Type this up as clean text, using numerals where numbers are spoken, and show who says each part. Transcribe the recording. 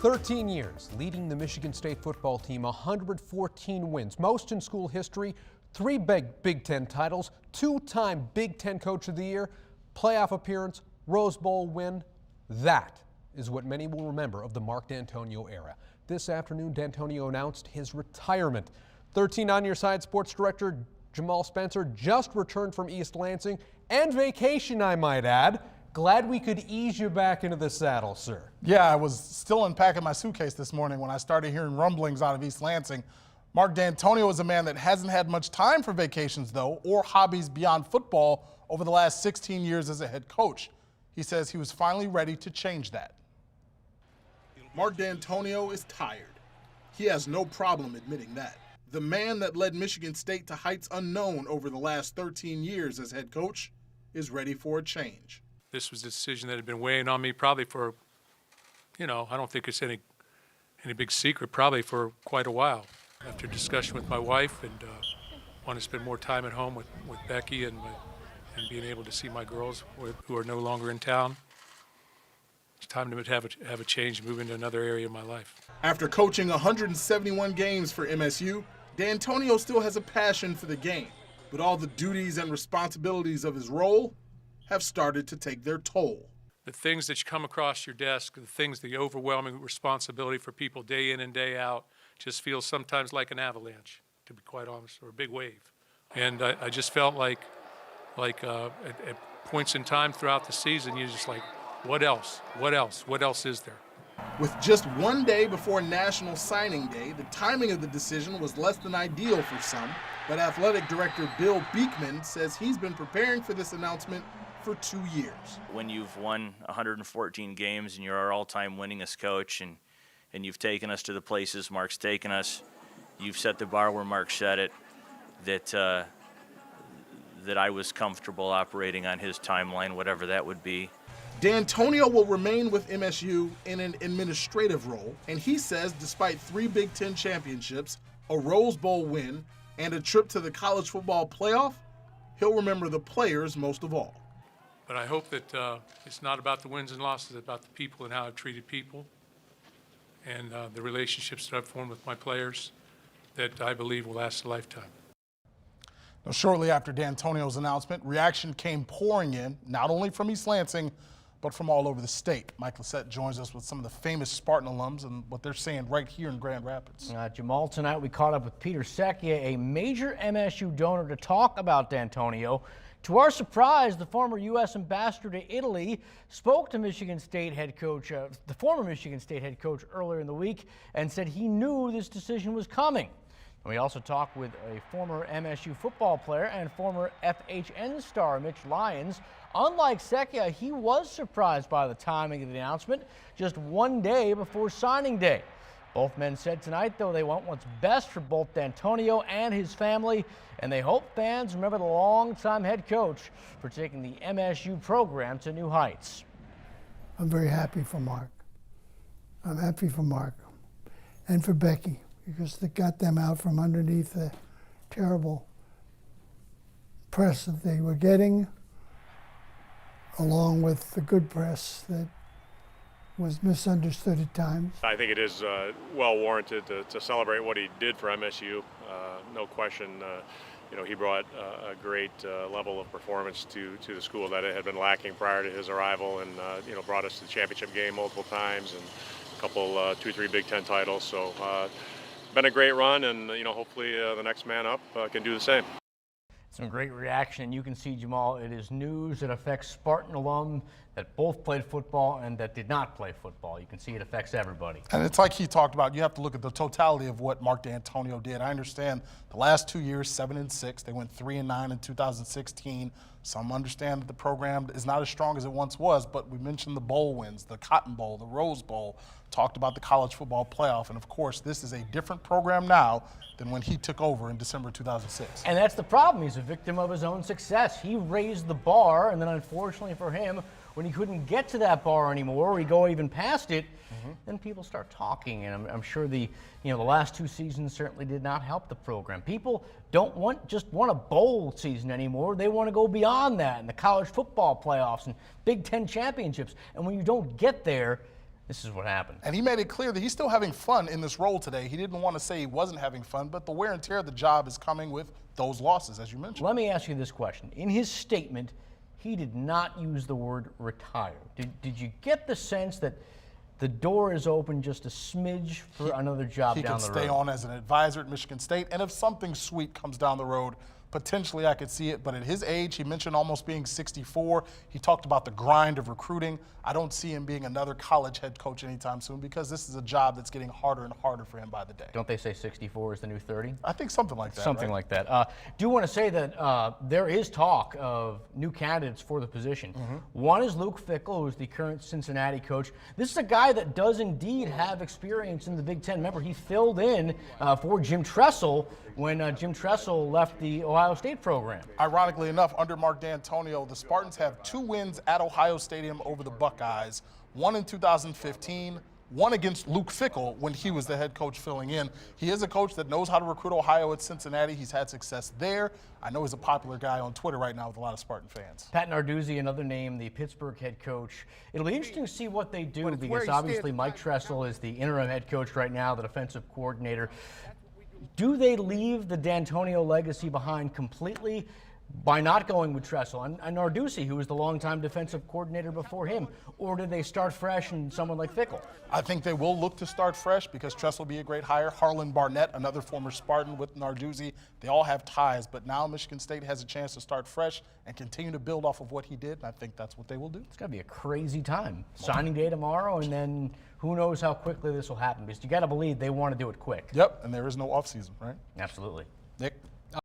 Speaker 1: 13 years leading the Michigan State football team, 114 wins, most in school history, 3 Big Ten titles, 2-time Big Ten Coach of the Year, playoff appearance, Rose Bowl win. That is what many will remember of the Mark Dantonio era. This afternoon, Dantonio announced his retirement. 13 On Your Side sports director Jamal just returned from East Lansing and vacation, I might add. Glad we could ease you back into the saddle, sir.
Speaker 2: Yeah, I was still unpacking my suitcase this morning when I started hearing rumblings out of East Lansing. Mark Dantonio is a man that hasn't had much time for vacations, though, or hobbies beyond football over the last 16 years as a head coach. He says he was finally ready to change that. Mark Dantonio is tired. He has no problem admitting that. The man that led Michigan State to heights unknown over the last 13 years as head coach is ready for a change.
Speaker 3: This was a decision that had been weighing on me probably for, I don't think it's any big secret, probably for quite a while. After discussion with my wife and want to spend more time at home with Becky and being able to see my girls who are no longer in town, it's time to have a change and move into another area of my life.
Speaker 2: After coaching 171 games for MSU, Dantonio still has a passion for the game, but all the duties and responsibilities of his role have started to take their toll.
Speaker 3: The things that you come across your desk, the overwhelming responsibility for people day in and day out, just feels sometimes like an avalanche, to be quite honest, or a big wave. And I just felt like at points in time throughout the season, you're just like, what else? What else? What else is there?
Speaker 2: With just one day before National Signing Day, the timing of the decision was less than ideal for some, but athletic director Bill Beekman says he's been preparing for this announcement for 2 years.
Speaker 4: When you've won 114 games and you're our all-time winningest coach and you've taken us to the places Mark's taken us, you've set the bar where Mark set it, that I was comfortable operating on his timeline, whatever that would be.
Speaker 2: Dantonio will remain with MSU in an administrative role, and he says despite 3 Big Ten championships, a Rose Bowl win, and a trip to the college football playoff, he'll remember the players most of all.
Speaker 3: But I hope that it's not about the wins and losses, it's about the people and how I've treated people and the relationships that I've formed with my players that I believe will last a lifetime.
Speaker 2: Now, shortly after Dantonio's announcement, reaction came pouring in, not only from East Lansing, but from all over the state. Mike Lacett joins us with some of the famous Spartan alums and what they're saying right here in Grand Rapids.
Speaker 5: Jamal, tonight we caught up with Peter Secchia, a major MSU donor, to talk about Dantonio. To our surprise, the former U.S. ambassador to Italy spoke to Michigan State head coach, the former Michigan State head coach, earlier in the week and said he knew this decision was coming. And we also talked with a former MSU football player and former FHN star Mitch Lyons. Unlike Secchia, he was surprised by the timing of the announcement just 1 day before signing day. Both men said tonight, though, they want what's best for both Dantonio and his family, and they hope fans remember the longtime head coach for taking the MSU program to new heights.
Speaker 6: I'm very happy for Mark. I'm happy for Mark and for Becky, because they got them out from underneath the terrible press that they were getting, along with the good press that was misunderstood at times.
Speaker 7: I think it is well warranted to celebrate what he did for MSU. No question, he brought a great level of performance to the school that it had been lacking prior to his arrival, and brought us to the championship game multiple times and a couple, 2-3 Big Ten titles. So been a great run, and hopefully the next man up can do the same.
Speaker 5: Some great reaction. You can see, Jamal, it is news that affects Spartan alum that both played football and that did not play football. You can see it affects everybody.
Speaker 2: And it's like he talked about, you have to look at the totality of what Mark Dantonio did. I understand the last 2 years, 7-6. They went 3-9 in 2016. Some understand that the program is not as strong as it once was, but we mentioned the bowl wins, the Cotton Bowl, the Rose Bowl, talked about the college football playoff, and of course, this is a different program now than when he took over in December 2006.
Speaker 5: And that's the problem. He's a victim of his own success. He raised the bar, and then unfortunately for him, when he couldn't get to that bar anymore, or he go even past it, then people start talking, and I'm sure the last 2 seasons certainly did not help the program. People don't just want a bowl season anymore. They want to go beyond that in the college football playoffs and Big Ten championships. And when you don't get there, this is what happened.
Speaker 2: And he made it clear that he's still having fun in this role today. He didn't want to say he wasn't having fun, but the wear and tear of the job is coming with those losses, as you mentioned.
Speaker 5: Let me ask you this question. In his statement, he did not use the word retire. Did you get the sense that the door is open just a smidge for another job down the road?
Speaker 2: He could stay on as an advisor at Michigan State, and if something sweet comes down the road, potentially I could see it, but at his age, he mentioned almost being 64. He talked about the grind of recruiting. I don't see him being another college head coach anytime soon because this is a job that's getting harder and harder for him by the day.
Speaker 5: Don't they say 64 is the new 30?
Speaker 2: I think something like that.
Speaker 5: Something
Speaker 2: right?
Speaker 5: like that. Do want to say that there is talk of new candidates for the position. One is Luke Fickell, who's the current Cincinnati coach. This is a guy that does indeed have experience in the Big Ten. Remember, he filled in for Jim Tressel when Jim Tressel left the Ohio State program.
Speaker 2: Ironically enough, under Mark Dantonio, the Spartans have 2 wins at Ohio Stadium over the Buckeyes, one in 2015, one against Luke Fickell when he was the head coach filling in. He is a coach that knows how to recruit Ohio at Cincinnati. He's had success there. I know he's a popular guy on Twitter right now with a lot of Spartan fans.
Speaker 5: Pat Narduzzi, another name, the Pittsburgh head coach. It'll be interesting to see what they do because obviously Mike Tressel is the interim head coach right now, the defensive coordinator. Do they leave the Dantonio legacy behind completely by not going with Tressel and Narduzzi, who was the longtime defensive coordinator before him, or do they start fresh in someone like Fickell?
Speaker 2: I think they will look to start fresh because Tressel will be a great hire. Harlan Barnett, another former Spartan with Narduzzi, they all have ties, but now Michigan State has a chance to start fresh and continue to build off of what he did, and I think that's what they will do.
Speaker 5: It's got to be a crazy time. Signing day tomorrow, and then who knows how quickly this will happen because you got to believe they want to do it quick.
Speaker 2: Yep, and there is no offseason, right?
Speaker 5: Absolutely.
Speaker 2: Nick?